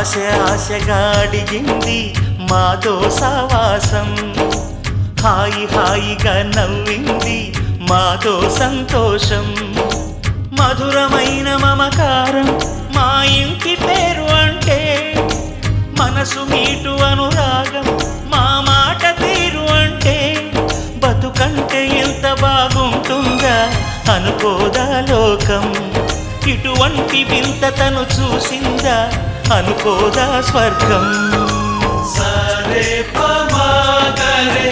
ఆశగా అడిగింది మాతో సావాసం, హాయి హాయిగా నవ్వింది మాతో సంతోషం, మధురమైన మమకారం మా ఇంటి పేరు అంటే, మనసు మీటు అనురాగం మా మాట తీరు అంటే, బతుకంటే ఎంత బాగుంటుందా అనుకోదా లోకం, ఇటువంటి వింత తను చూసిందా అనుకోదా స్వర్గం. సరే పమాగరే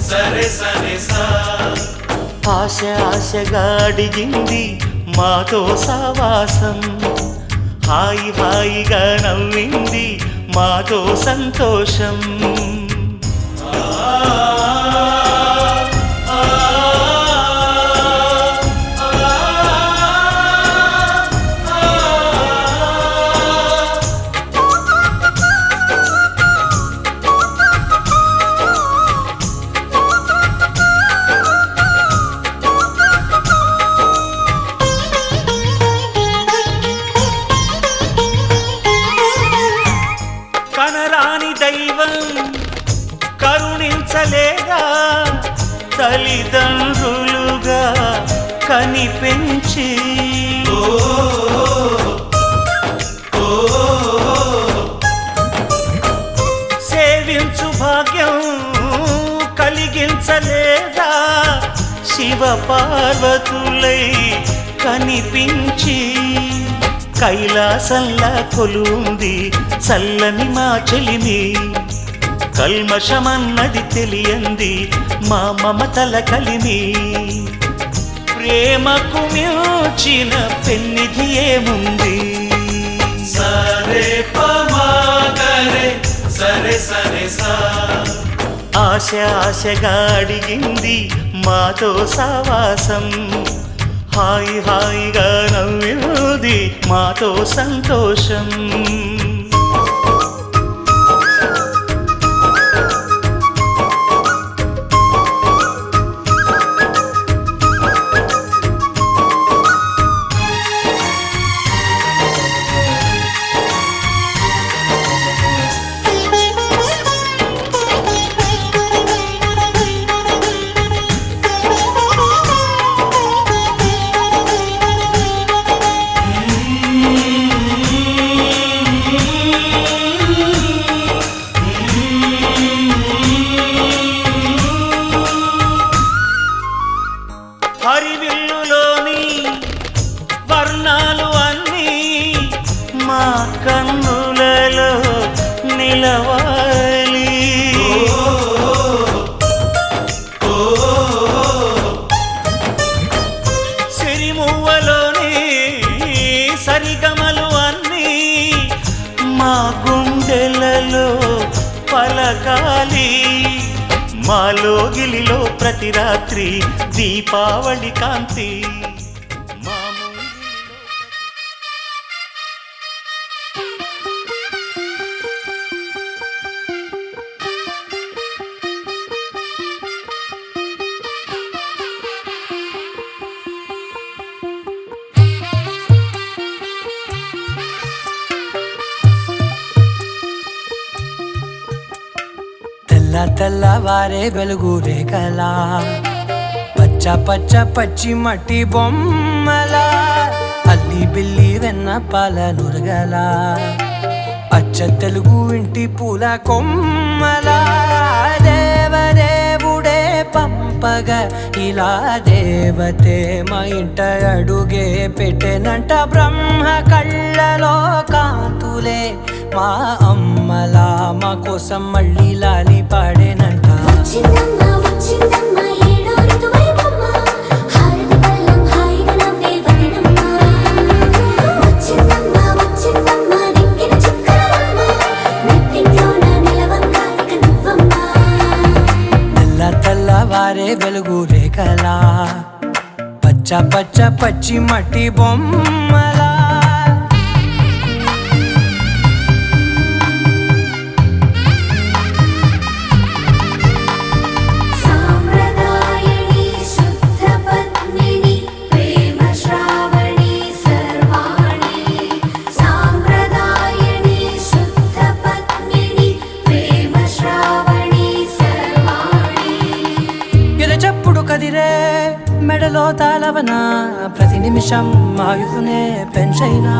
సరే సరే సా, ఆశగా అడిగింది మాతో సావాసం, హాయి హాయిగా నవ్వింది మాతో సంతోషం. కనరాని దైవం కరుణించలేదా, తల్లిదండ్రులుగా కనిపెంచి, సేవించు భాగ్యం కలిగించలేదా, శివ పార్వతులై కనిపించి, కైలాసంలా కొలుంది చల్లని మా చెలిమి, కల్మషమన్నది తెలియంది మా మమతల కలిమి, ప్రేమకు మించిన పెన్నిధి ఏముంది. సరే పమాగరే సరే సరే సా, ఆశగా అడిగింది మాతో సావాసం, హాయి హాయిగా నవ్వింది మాతో సంతోషం. హరివిల్లులోని వర్ణాలు అన్నీ మా కన్నులలో నిలవాలి, సిరిమువ్వలోని సరిగమలు అన్నీ మా గుండెలలో పలకాలి, మాలోగిలిలో ప్రతి రాత్రి దీపావళి కాంతి, మా ముంగిలిలో తెల్లవారే వెలుగు రేఖలా, పచ్చ పచ్చ పచ్చి మట్టి బొమ్మలా, అల్లి బిల్లి వెన్న పాల నురగలా, అచ్చ తెలుగు ఇంటి పూల కొమ్మలా, దేవదేవుడే పంపగా ఇలా దేవతే మా ఇంట అడుగే పెట్టెనంట, బ్రహ్మ కళ్ళలో కాంతులే మా అమ్మలా మా కోసం మళ్ళీ లాలి పాడేనంట. తెల్లవారే వెలుగు రేఖలా, పచ్చ పచ్చ పచ్చి మట్టి బొమ్మలా, నవనా ప్రతి నిమిషం ఆయువునే పెంచైనా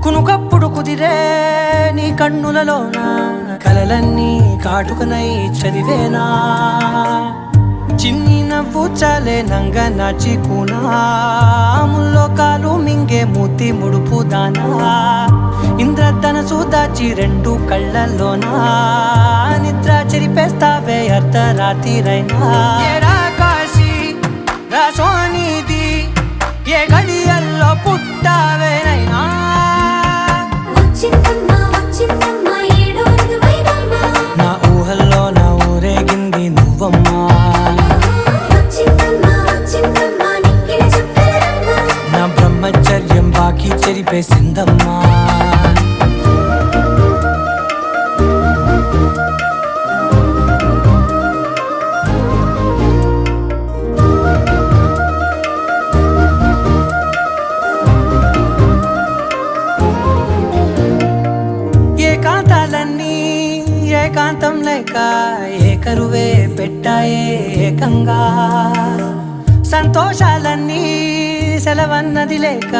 కునుకప్పుడు కుదిరే నీ కన్నులలోన కలలన్నీ కాటుకనై చదివేనా చిన్ని నవ్వు చాలే నంగ నాచి కూనాముల్లో కాలు మింగే మూతి ముడుపు దానా ఇంద్రధనసు దాచి రెండు కళ్ళల్లోనా నిద్ర చెరిపేస్తావే అర్ధరాత్రిరైనా ఏరా కాశీ రా సోనిది ఏ గడియల్లో పుట్టావేనైనా నా ఊహల్లో నా ఊరేగింది నువ్వమ్మా నా బ్రహ్మచర్యం బాకీ చెరిపేసిందమ్మా ఏకాంతాలన్నీ ఏకాంతం లేక ఏకరువే పెట్టాయే ఏకంగా సంతోషాలన్నీ సెలవన్నది లేక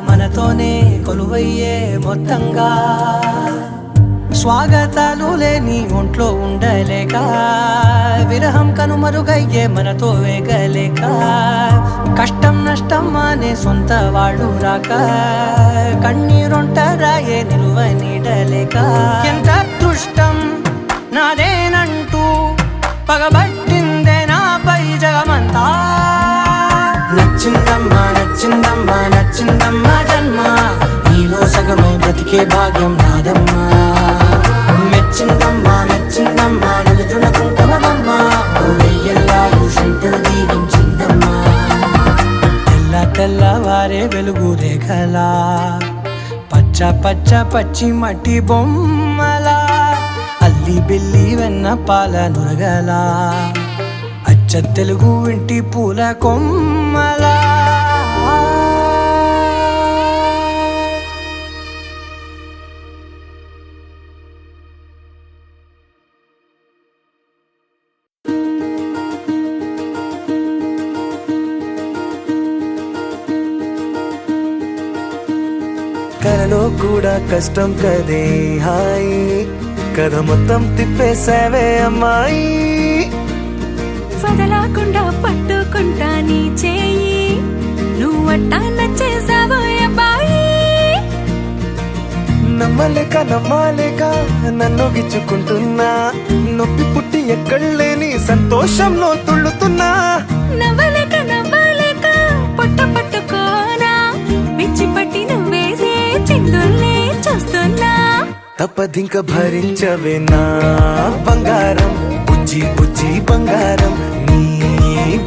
మనతోనే కొలువయ్యే మొత్తంగా స్వాగతాలు లేని ఒంట్లో ఉండలేక విరహం కనుమరుగయ్యే మనతో వేగలేక కష్టం నష్టం అనే సొంత వాడు రాక కన్నీరొంటరాయే నిలువ నీడలేక ఎంత అదృష్టం నాదేనంటూ పగబట్టిందే నాపై జగమంతా నచ్చిందమ్మా నచ్చిందమ్మా నచ్చిందమ్మా జన్మ నీలో సగమై బ్రతికే భాగ్యం నాదమ్మా మెచ్చిందమ్మా మెచ్చిందమ్మా నలుదున కుంకుమమ్మా వెయ్యల్లా భూషంతో దీవించిందమ్మా తెల్ల తెల్లవారే వెలుగు రేఖలా పచ్చ పచ్చ పచ్చి మట్టి బొమ్మలా అల్లి బిల్లి వెన్న పాల నురగలా అచ్చ తెలుగు ఇంటి పూల కొమ్మలా కలలో కూడా కష్టం కదే హాయి కథ మొత్తం తిప్పేసావే అమ్మాయి వదలకుండా పట్టుకుంటా నీ చేయి నువ్వట్టా నచ్చేసావో అబ్బాయి నమ్మలేక నమ్మాలేక నన్ను గిచ్చుకుంటున్నా నొప్పి పుట్టి ఎక్కడలేని సంతోషంలో తుళ్ళుతున్నా నవ్వలేక నవ్వలేక పొట్ట పట్టుకోనా పిచ్చి పట్టి నువ్వేసే చిందుల్ని చూస్తున్నా తప్పదింక భరించవే నా బంగారం బుజ్జి బుజ్జి బంగారం నీ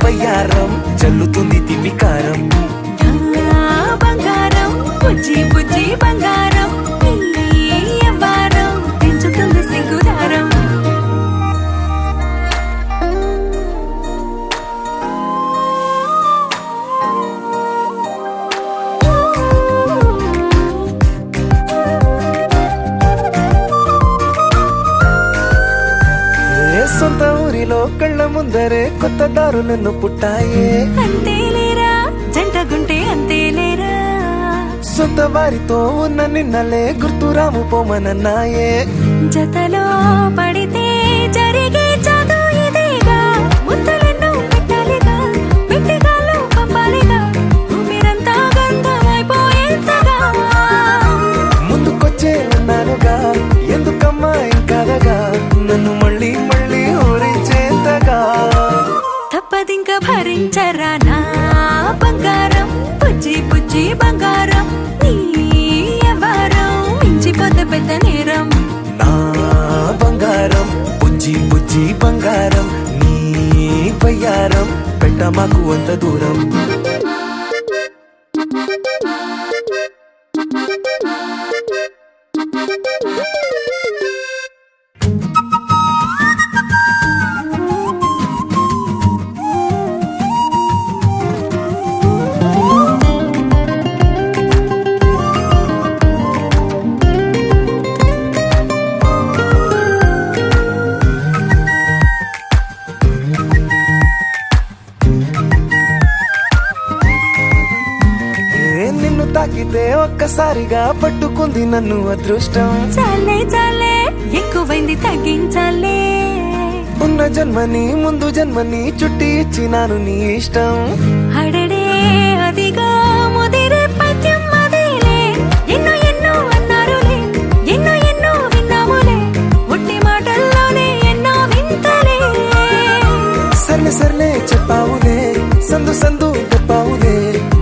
బయ్యారం చల్లుతుంది తిమికారం బంగారం బుజ్జి బుజ్జి బంగారం ఎవ్వారం పెంచుతుంది సింగుదారం సొంత ఊరిలో కళ్ళ ముందరే కొత్త దారులను పుట్టాయే అంతేలేరా జంటగుంటే అంతేలేరా సొంత వారితో ఉన్న నిన్నలే గుర్తురాము పోమనన్నాయే జతలో పడితే జరిగే చదువు ఇదేగా ముద్దలెన్నో పెట్టాలిగా పెట్టిగాల్లో పంపాలిగా మీరంతా గంతమైపోయేంతగా ముందుకొచ్చే ఉన్నానుగా ఎందుకమ్మా ఇంకాదగా నన్ను మళ్ళీ మళ్ళీ ఊరించేంతగా తప్పదింక భరించరా నా బంగారం బుజ్జి బుజ్జి బంగారం నీ ఎవరం మించిపోతే పెద్ద నేరం నా బంగారం బుజ్జి బుజ్జి బంగారం నీ బయ్యారం పెట్ట మాకు అంత దూరం తాకితే ఒక్కసారిగా పట్టుకుంది నన్ను అదృష్టం. చాలే చాలే ఎక్కువైంది తగ్గించాలే. ఉన్న జన్మని ముందు జన్మని చుట్టి ఇచ్చినాను నీ ఇష్టం. అడడే అదిగా ముదిరే పద్యం అదేలే. ఎన్నో ఎన్నో అన్నారులే, ఎన్నో ఎన్నో విన్నాములే, ఒట్టి మాటల్లోనే ఎన్నో వింతలే. సర్లే సర్లే చెప్పావులే, సందు సందు చెప్పావులే,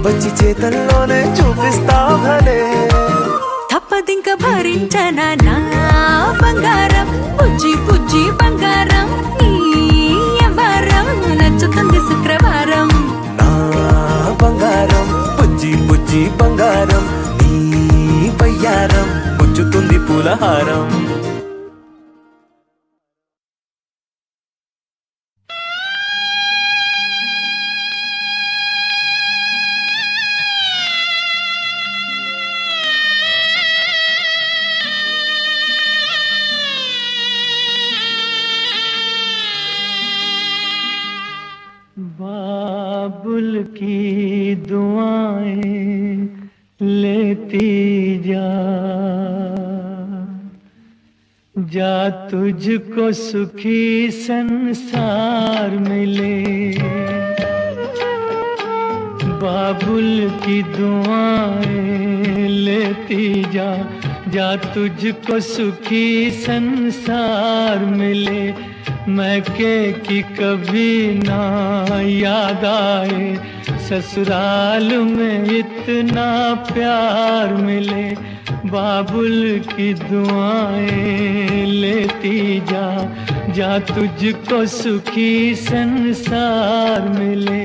వచ్చి చేతల్లోనే చూపిస్తావు భలే. తప్పదింక భరించనా నా బంగారం, పుజ్జి పుజ్జి బంగారం. నీ వ్యవహారం నచ్చుతుంది శుక్రవారం. నా బంగారం బుజ్జి బుజ్జి బంగారం, నీ బయ్యారం పుచ్చుతుంది పూలహారం. बाबुल की दुआएं लेती जा, जा तुझको सुखी संसार मिले. बाबुल की दुआएं लेती जा, जा तुझको सुखी संसार मिले. मैके की कभी ना याद आए, ससुराल में इतना प्यार मिले. बाबुल की दुआएं लेती जा, जा तुझको सुखी संसार मिले.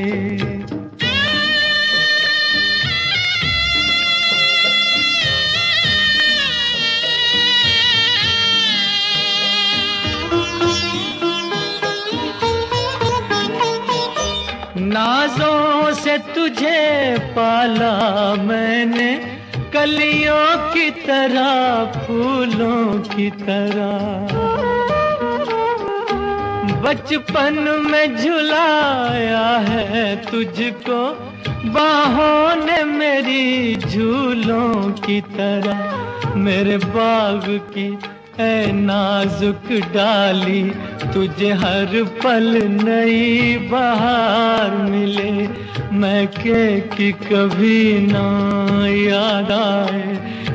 नाजों से तुझे पाला मैंने, कलियों की तरह फूलों की तरह. बचपन में झुलाया है तुझको बाहों ने मेरी झूलों की तरह. मेरे बाग की ऐ नाजुक डाली, तुझे हर पल नई बहार मिले. मैके की कभी ना याद आए,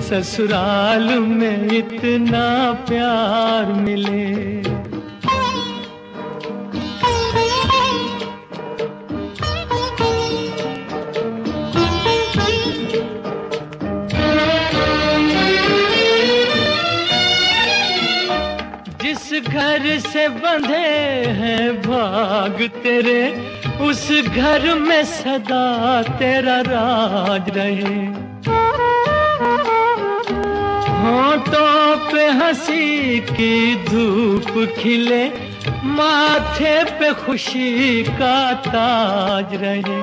ससुराल में इतना प्यार मिले. जिस घर से बंधे हैं भाग तेरे, उस घर में सदा तेरा राज रहे. होठों पे हंसी की धूप खिले, माथे पे खुशी का ताज रहे.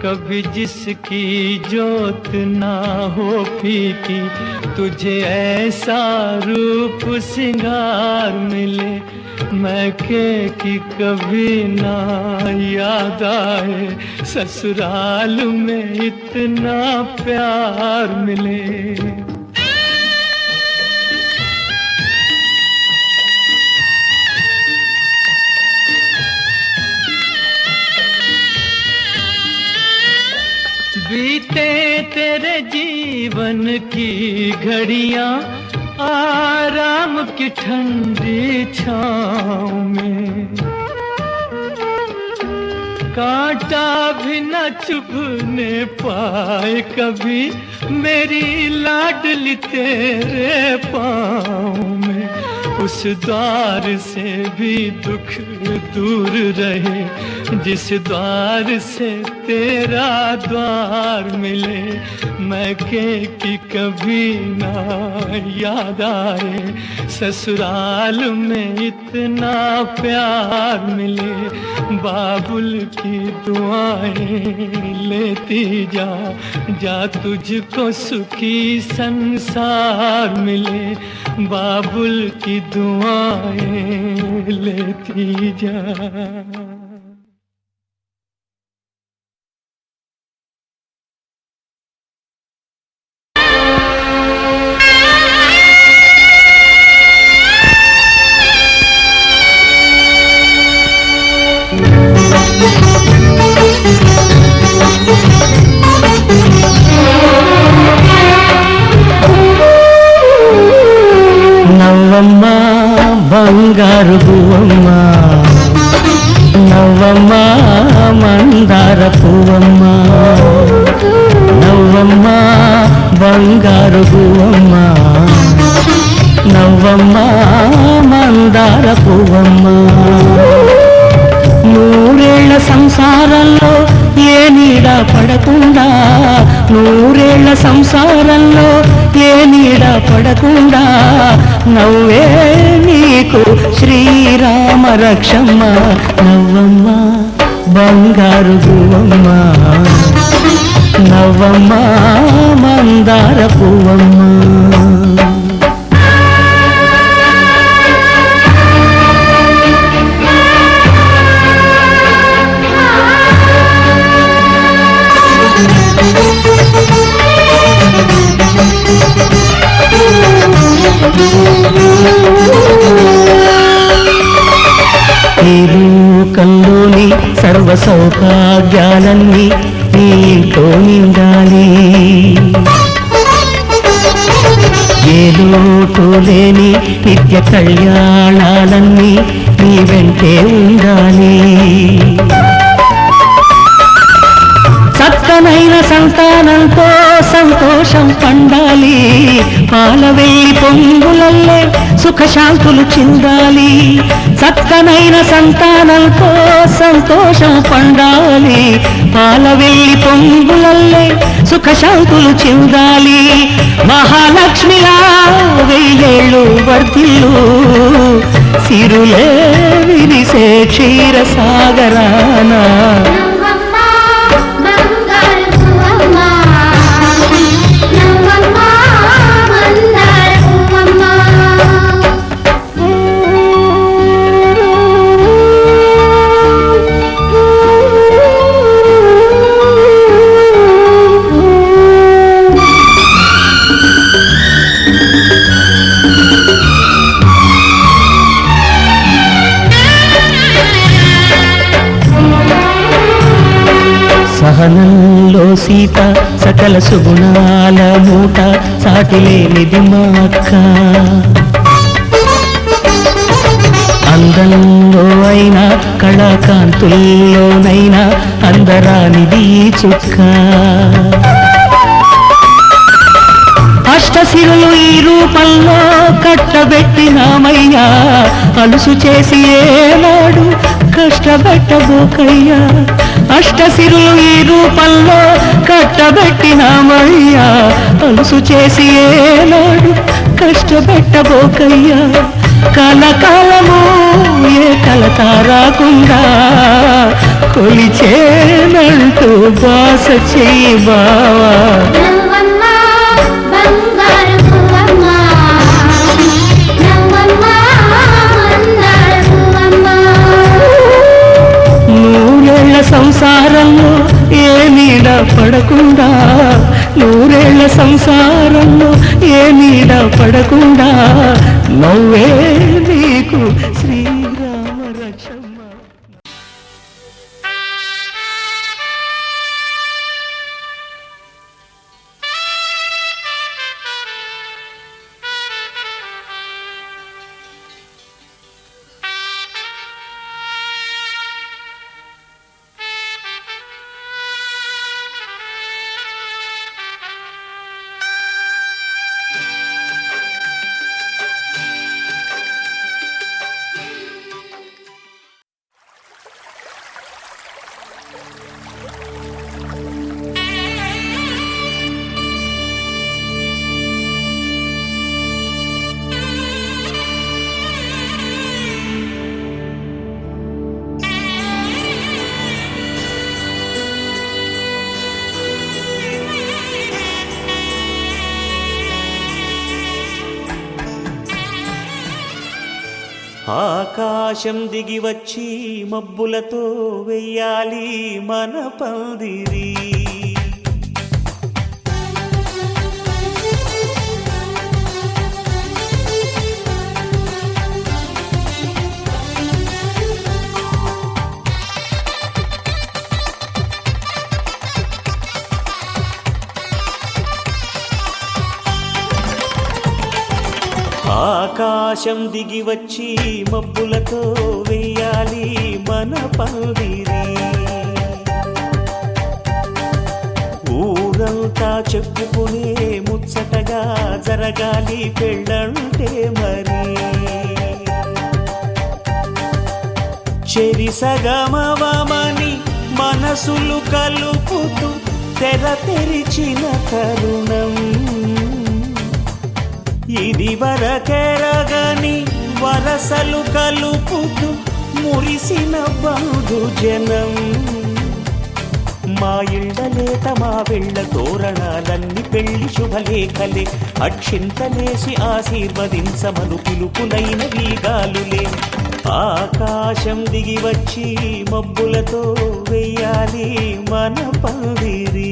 कभी जिसकी जोत ना हो फीकी, तुझे ऐसा रूप सिंगार मिले. मैके की कभी ना याद आए, ससुराल में इतना प्यार मिले. बीते तेरे जीवन की घड़ियां आराम की ठंडी छाँव में, कांटा भी न चुभने पाए कभी मेरी लाडली तेरे पाँव में. उस द्वार से भी दुख दूर रहे, जिस द्वार से तेरा द्वार मिले. मैके की कभी ना याद आए, ससुराल में इतना प्यार मिले. बाबुल की दुआएं लेती जा, जा तुझको सुखी संसार मिले. बाबुल की दुआएं लेती जा. బంగారు గువ్వమ్మ నవ్వమ్మ మందార పువ్వమ్మ నూరేళ్ల సంసారంలో ఏ నీడ పడకుండా నూరేళ్ల సంసారంలో ఏ నీడ పడకుండా నవ్వే నీకు శ్రీరామ రక్షమ్మ నవ్వమ్మ బంగారు గువ్వమ్మ నవ్వమ్మ మందార పువ్వమ్మ ఈ లోకంలోని సర్వ సౌభాగ్యాలన్నీ నీ ఇంట్లో నిండాలి ఏ లోటు లేని నిత్య కళ్యాణాలన్నీ నీ వెంటే ఉండాలి చక్కనైన సంతానంతో సంతోషం పండాలి పాలవెల్లి పొంగులల్లే సుఖశాంతులు చిందాలి చక్కనైన సంతానంతో సంతోషం పండాలి పాలవెల్లి పొంగులల్లే సుఖశాంతులు చిందాలి మహాలక్ష్మిలా వెయ్యేళ్ళు వర్ధిల్లు సిరులే విరిసే క్షీరసాగరానా సహనంలో సీత సకల సుగుణాల మూట సాటిలేనిది మా అక్క అందంలో అయినా కళాకాంతుల్లోనైనా అందరానిది చుక్క అష్టసిరులు ఈ రూపంలో కట్టబెట్టినామయ్యా అలుసు చేసి ఏనాడు కష్టపెట్టబోకయ్యా అష్టసిరులు ఈ రూపంలో కట్టబెట్టినామయ్యా అలుసు చేసి ఏనాడు కష్టపెట్టబోకయ్యా కలకాలము ఏ కలత రాకుండా కొలిచేనంటూ బాస చెయ్యి బావా నూరేళ్ల సంసారంలో ఏ నీడ పడకుండా నూరేళ్ల సంసారంలో ఏ నీడ పడకుండా నవ్వే నీకు శ్రీరామ రక్షమ్మ ఆకాశం దిగి వచ్చి మబ్బులతో వెయ్యాలి మన పందిరి ఆకాశం దిగి వచ్చి మబ్బులతో వెయ్యాలి మన పందిరి ఊరంతా చెప్పుకునే ముచ్చటగా జరగాలి పెళ్ళంటే మరి చెరిసగమవమని మనసులు కలుపుతూ తెర తెరిచిన తరుణం ఇది వరకెరగని వరసలు కలుపుతూ మురిసిన బంధుజనం మా ఇళ్ళలేత మా వెళ్ళ తోరణాలన్నీ పెళ్లి శుభలేఖలే అక్షింతలేసి ఆశీర్వదించమను పిలుపులైన వీగాలులే ఆకాశం దిగి వచ్చి మబ్బులతో వెయ్యాలి మన పందిరి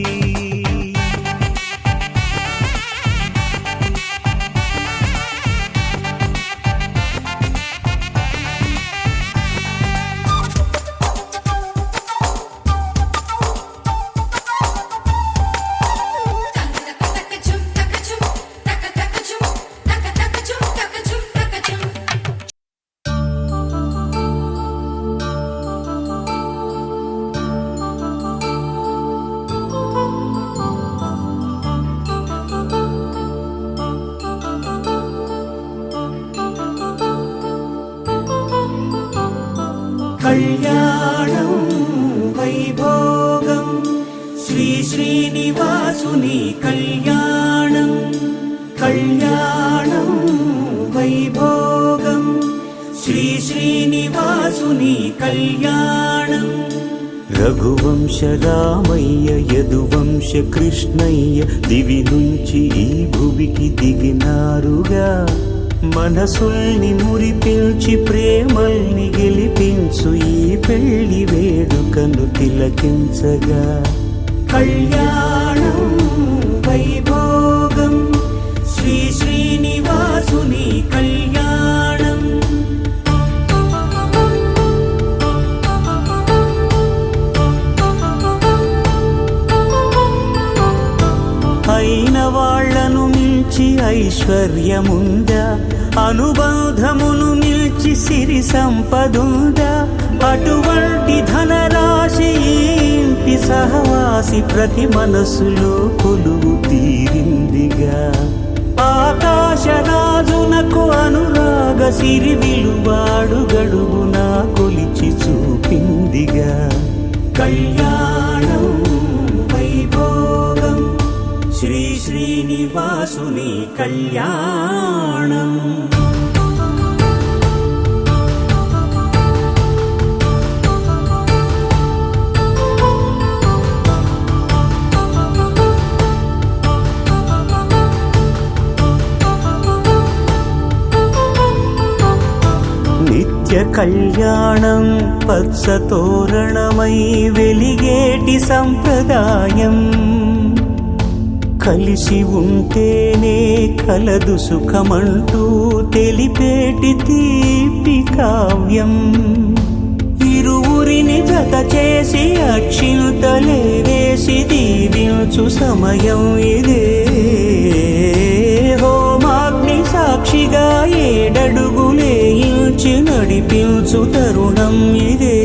కళ్యాణం వైభోగం శ్రీ శ్రీనివాసుని కళ్యాణం కళ్యాణం వైభోగం శ్రీ శ్రీనివాసుని కళ్యాణం రఘువంశ రామయ్య యదువంశ కృష్ణయ్య దివి నుంచి ఈ భువికి దిగినారుగా మనసుల్ని మురిపించి ప్రేమల్ని గెలిపించు ఈ పెళ్లి వేడుకను తిలకించగా కళ్యాణం వైభోగం శ్రీ శ్రీనివాసుని కళ్యాణం అయిన వాళ్లను మించి ఐశ్వర్యముందా అనుబంధమును నిల్చి సిరి సంపదుందా అటువంటి ధనరాశి ఇంటి సహవాసి ప్రతి మనసులో కొలువు తీరిందిగా ఆకాశరాజునకు అనురాగ సిరి విలువాడు గడుగునా కొలిచి చూపిందిగా కళ్యాణం వైభోగం శ్రీ శ్రీనివాసుని కళ్యాణం నిత్య కళ్యాణం పచ్చ తోరణమై వెలిగేటి సంప్రదాయం కలిసి ఉంటేనే కలదు సుఖమంటూ తెలిపేటి తీపి కావ్యం ఇరువురిని జత చేసి అక్షింతలే వేసి దీవించు సమయం ఇదే హోమాగ్ని సాక్షిగా ఏడడుగులే ఇంచి నడిపించు తరుణం ఇదే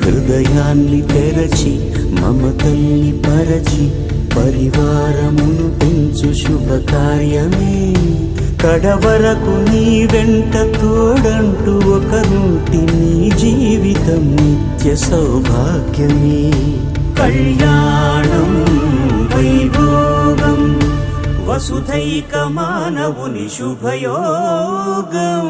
హృదయాన్ని తెరచి మమతల్ని పరచి పరివారమును పెంచు శుభకార్యమే కడవరకు నీ వెంట తోడంటూ ఒకరుంటి నీ జీవితం నిత్య సౌభాగ్యమే కళ్యాణం వైభోగం వసుధైక మానవుని శుభయోగం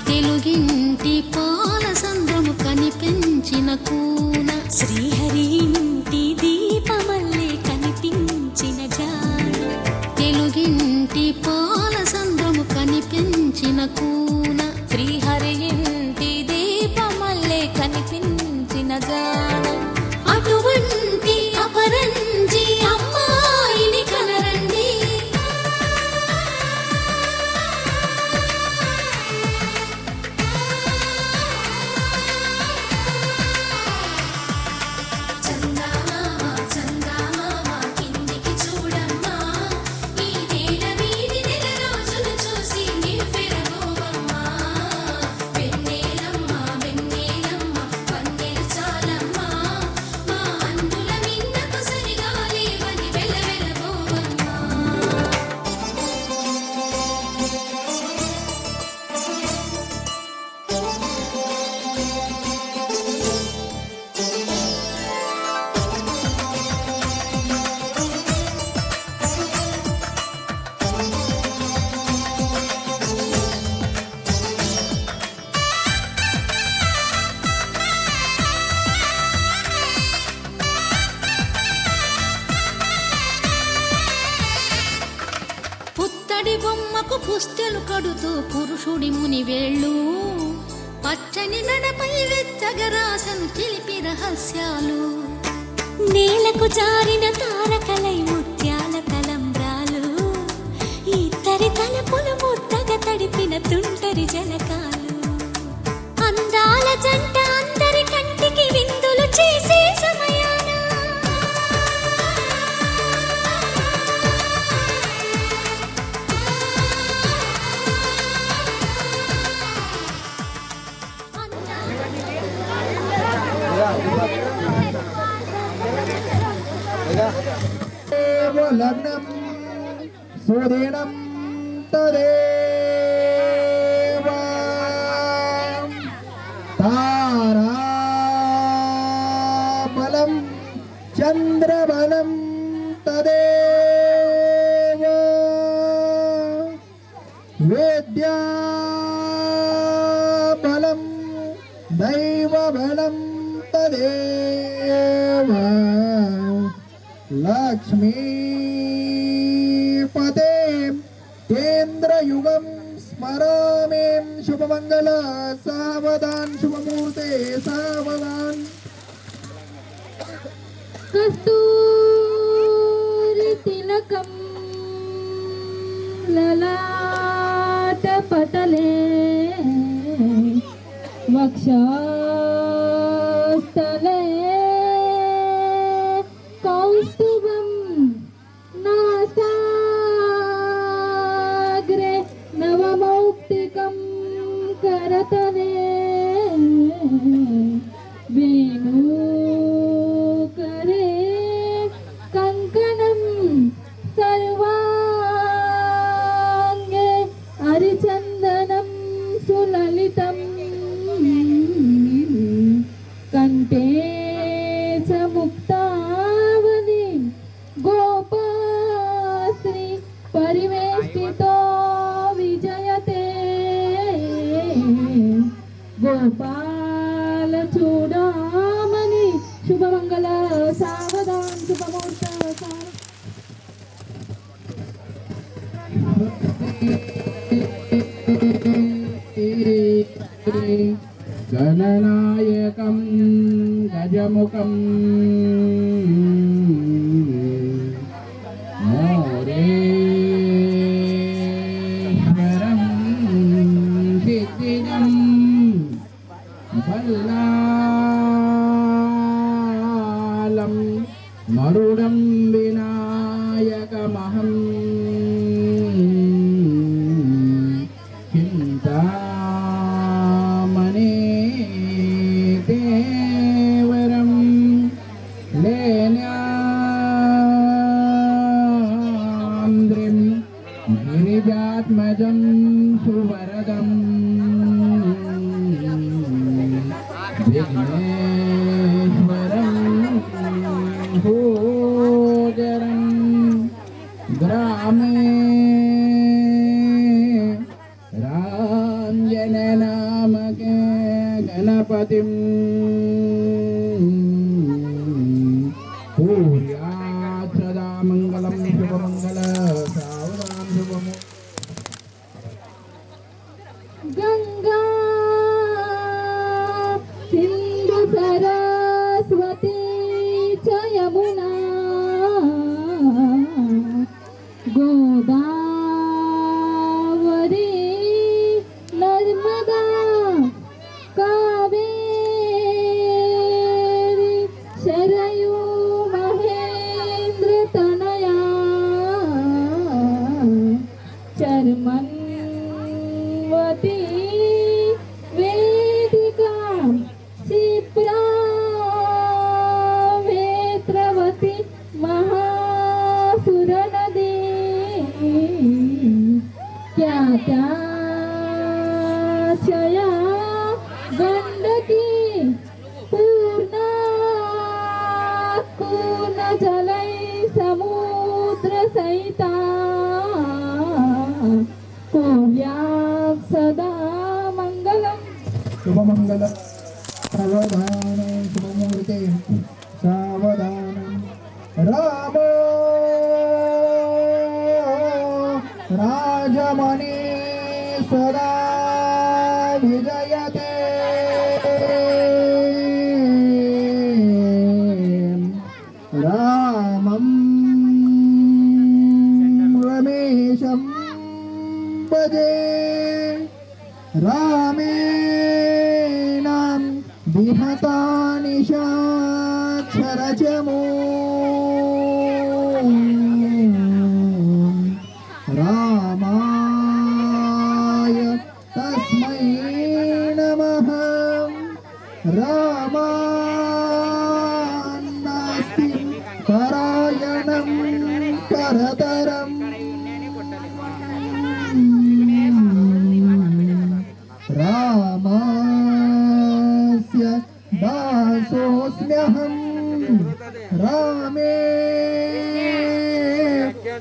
తెలుగింటి పాల సంద్రము కనిపించిన కూన శ్రీహరి ఇంటి దీపమల్లే కనిపించిన జాడ తెలుగింటి పాల సంద్రము కనిపించిన కూన శ్రీహరి ఇంటి దీపమల్లే కనిపించిన జాడ అటువంటి అపరంజి అమ్మాయిని కనరండి చందమామ చందమామ కిందికి చూడమ్మా ఈ నేల వీధి నెల రోజులు చూసి నివ్వెరబోవమ్మా వెన్నెలమ్మ వెన్నెలమ్మ వన్నెలు చాలమ్మా మా అందుల మిన్నకు సరిగా లేవని వెలవెలబోవమ్మా పుత్తడి బొమ్మకు పుస్తెలు కడుతూ పురుషుడి ముని వేళ్ళు పచ్చని నడపై వెచ్చగరాసను చిలిపి రహస్యాలు నేలకు జారిన తారకలై ముత్యాల తలంబ్రాలు ఇద్దరి తలపులు ముద్దగా తడిపిన తుంటరి జలకాలు అందాల జంట అందరి కంటికి విందులు చేసే సమయాన లగ్నం సుదినం తదేవ తారాబలం చంద్రబలం తదేవ వేద్యాబలం దైవబలం తదేవ లక్ష్మీపదే కేంద్రయుగం స్మరామేం శుభమంగళ సావధాన్ శుభమూర్తే సావధాన్ కస్తూరి తిలకం లలాట పటలే వక్షస్థలే కౌస్తుభం నాసాగ్రే నవమౌక్తికం కరతనే వేణుకరే కంకణం సర్వాంగే హరిచందనం సులలితం కంఠే చ ముక్తావని గోపాశ్రీ పరివేష్టితో విజయతే గోపాల చూడామణి శుభమంగళ సావధాన్ శుభముహూర్త గణనాయకం గజముఖం మోరేశ్వరం సిద్ధిదం బల్లాలం మరుడం వినాయకమహం చింతామణి దేవరం లేనాంద్రిం గిరిజాత్మజం సువరదం విఘ్నేశ్వరం భూజరం గ్రామే రా नामके गणपतिं पूर्यात् सदा मङ्गलं शुभमङ्गल सावधान शुभम् गंगा सिंधु सरस्वती च यमुना गोदावरी नर्मदा कावेरी शरयू महेंद्र तनया चर्मन्वती वेदिका क्षिप्रा वेत्रवती महासुरनदी क्याचया गंडकी पूर्णा जलै समुद्र सहिता कुर्यात् सदा मंगलम् शुभमङ्गल सावधान शुभमूर्ते सावधान राम राजमणि सदा विजयते रामं रमेशं भजे रामेण विहता निशाचरचमो रामाय तस्मै नमः रामान्नास्ति परायणं परतरम् रामस्य दासोऽस्म्यहं रामे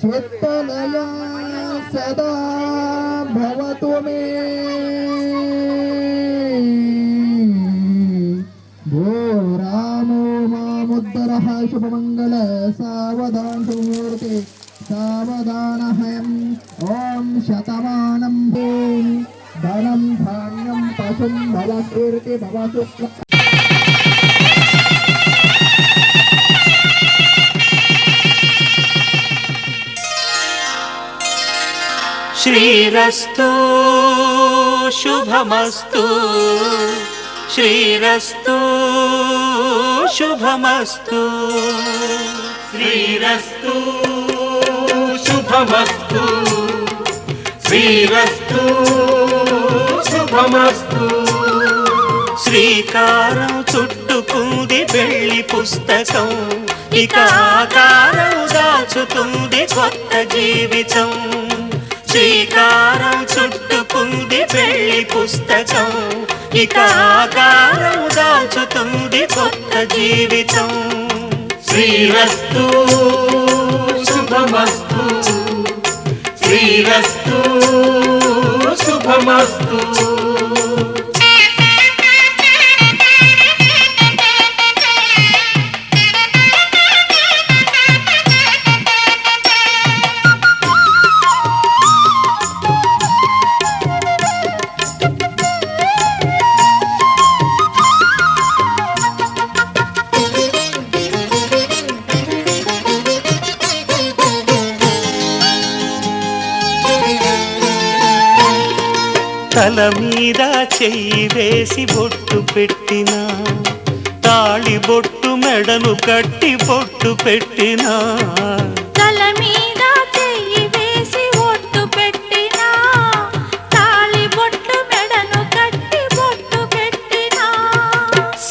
चित्तलया सदा भवतु मे भो रामो मामुद्धरः शुभमङ्गल सावधान शुभमूर्ते सावधानहम् ॐ शतमानं धनं धान्यं पशुं बलकीर्ति भवतु श्रीरस्तु शुभमस्तु श्रीरस्तु शुभमस्तु श्रीरस्तु शुभमस्तु श्रीरस्तु शुभमस्तु శ్రీకారం చుట్టుకుంది వెళ్లి పుస్తకం ఇక ఆకారం దాచుతుంది కొత్త జీవితం శ్రీకారం చుట్టుకుంది వెళ్లి పుస్తకం ఇక ఆకారం దాచుతుంది కొత్త జీవితం శ్రీరస్తు శుభమస్తు శ్రీరస్తు శుభమస్తు తల మీద చెయ్యి వేసి బొట్టు పెట్టినా తాళి బొట్టు మెడను కట్టి బొట్టు పెట్టినా తల మీద చెయ్యి వేసి బొట్టు పెట్టినా తాళి బొట్టు మెడను కట్టి బొట్టు పెట్టినా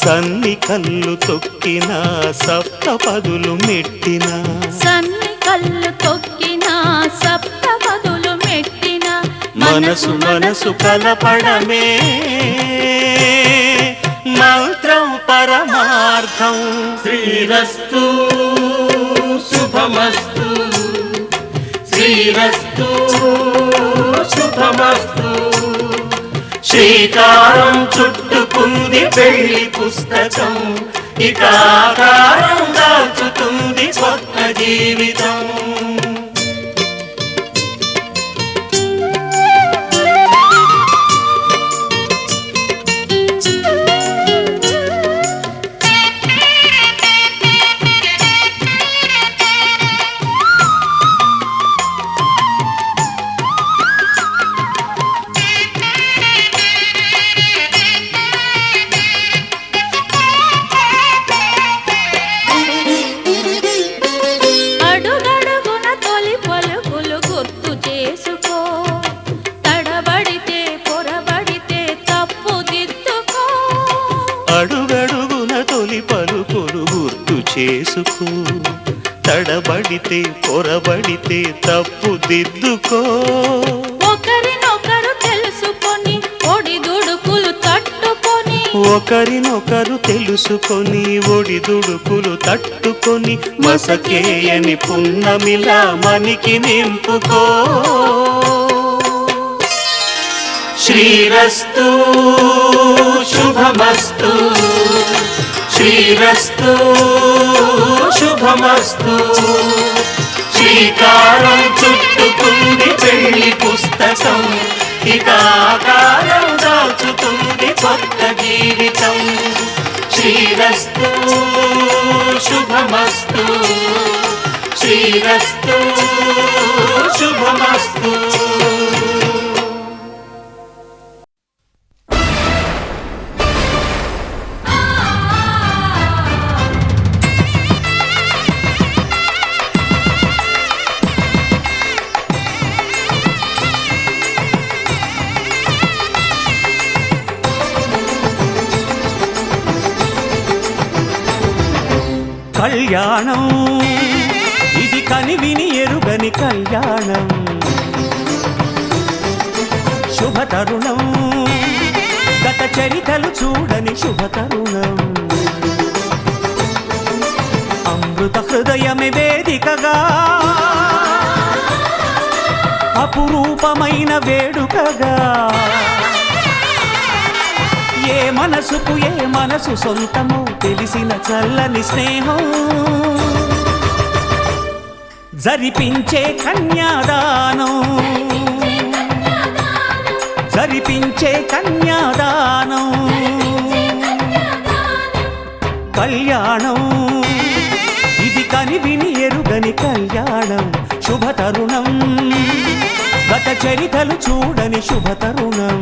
సన్ని కళ్ళు తొక్కినా సప్త పదులు మెట్టినా సన్ని కళ్ళు తొక్కినా సప్త పదులు మెట్టినా మనసు మనసు కలపడమే మంత్రం పరమార్థం శ్రీరస్తు శుభమస్తు శ్రీరస్తు శుభమస్తు శ్రీకారం చుట్టుకుంది పెళ్లి పుస్తకం, ఇక ఆకారం దాల్చుతుంది కొత్త జీవితం. అడుగడుగున తొలి పలుకులు గుర్తు చేసుకో, తడబడితే పొరబడితే తప్పు దిద్దుకో. అడుగడుగున తొలి పలుకులు గుర్తు చేసుకో, తడబడితే పొరబడితే తప్పు దిద్దుకో. ఒకరినొకరు తెలుసుకొని ఒడిదుడుకులు తట్టుకొని, ఒకరినొకరు తెలుసుకొని ఒడిదుడుకులు తట్టుకొని, మసకేయని పున్నమిలా మనికి నింపుకో. శ్రీరస్తు శుభమస్తు, శ్రీరస్తు శుభమస్తు. శ్రీకారం చుట్టుకుంది పెళ్లి పుస్తకం, ఇక ఆకారం దాచుతుంది కొత్త జీవితం. శ్రీరస్తు శుభమస్తు, శ్రీరస్తు శుభమస్తు. కళ్యాణం ఇది కనివిని ఎరుగని కళ్యాణం, శుభతరుణం గత చరితలు చూడని శుభతరుణం. అమృత హృదయమే వేదికగా అపురూపమైన వేడుకగా, ఏ మనసుకు ఏ మనసు సొంతమో తెలిసిన చల్లని స్నేహం, జరిపించే కన్యాదానం, జరిపించే కన్యాదానం. కళ్యాణం ఇది కనివిని ఎరుగని కళ్యాణం, శుభతరుణం గత చరితలు చూడని శుభతరుణం.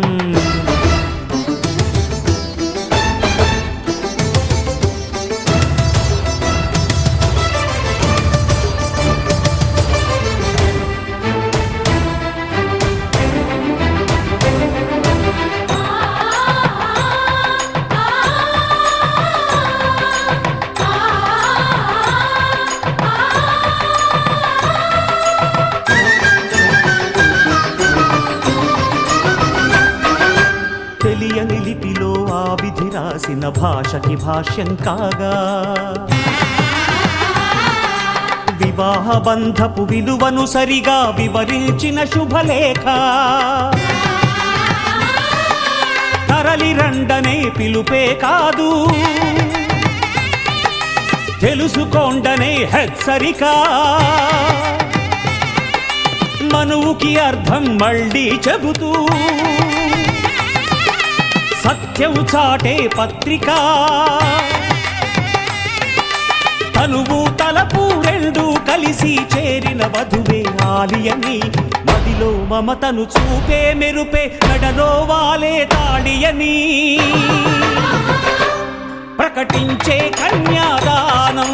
తెలియని లిపిలో ఆ విధి రాసిన భాషకి భాష్యం కాగా, వివాహ బంధపు విలువను సరిగా వివరించిన శుభలేఖ, తరలి రండనే పిలుపే కాదు తెలుసుకోండనే హెచ్చరిక. మనువుకి అర్థం మళ్ళీ చెబుతూ సత్యం చాటే పత్రిక, తనువు తలపు రెండు కలిసి చేరిన వధువే ఆలియని, మదిలో మమతను చూపే మెరుపే నడలో వాలే తాళియని. ప్రకటించే కన్యాదానం,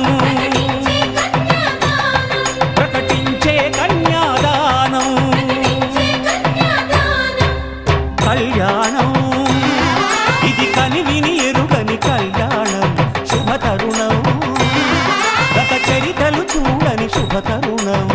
ప్రకటించే కన్యాదానం. కళ్యాణం ఇది కనివిని ఎరుగని కళ్యాణం, శుభతరుణం గత చరితలు చూడని శుభతరుణం.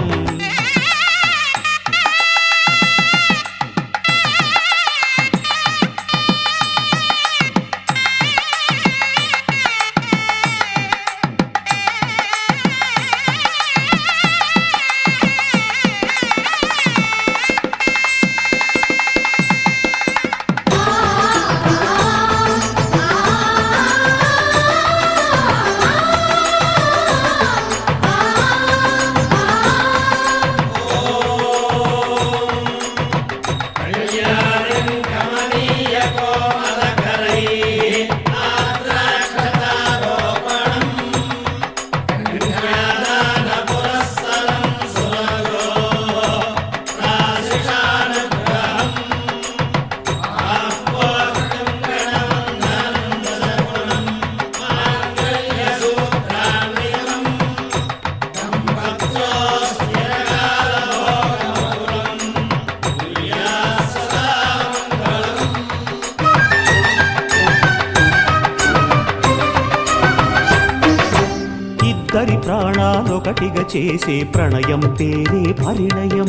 ప్రాణాలొకటిగా చేసే ప్రణయం పేరే పరిణయం.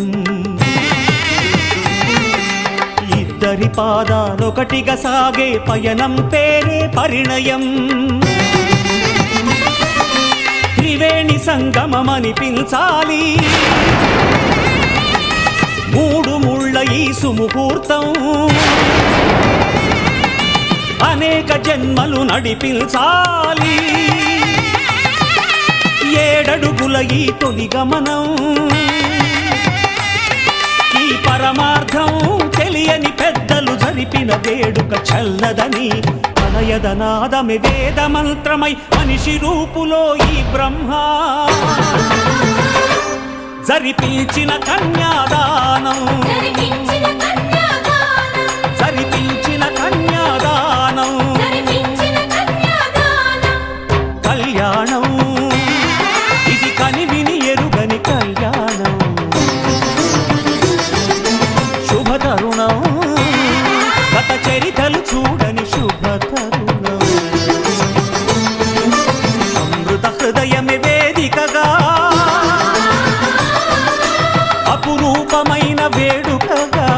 ఇద్దరి పాదాలొకటిగా సాగే పయనం పేరే పరిణయం. త్రివేణి సంగమమనిపించాలి మూడు ముళ్ళ ఈ సుముహూర్తం. అనేక జన్మలు నడిపించాలి ఏడడుగుల ఈ తొలి గమనం. ఈ పరమార్థం తెలియని పెద్దలు జరిపిన వేడుక చల్లదని అనయదనాదమే వేద మంత్రమై మనిషి రూపులో ఈ బ్రహ్మ జరిపించిన కన్యాదానం. జరిపించిన కన్యాదానం. కళ్యాణం ఇది కనివిని ఎరుగని కళ్యాణం. శుభతరుణం గత చరితలు చూడని శుభతరుణం. అమృత హృదయమే వేదికగా అపురూపమైన వేడుకగా.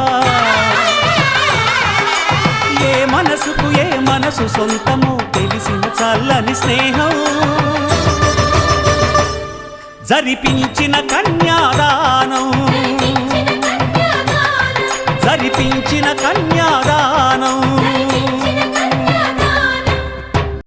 ఏ మనసుకు ఏ మనసు సొంతమో తెలిసిన చల్లని స్నేహం. జరిపించిన కన్యాదానం. జరిపించిన కన్యాదానం.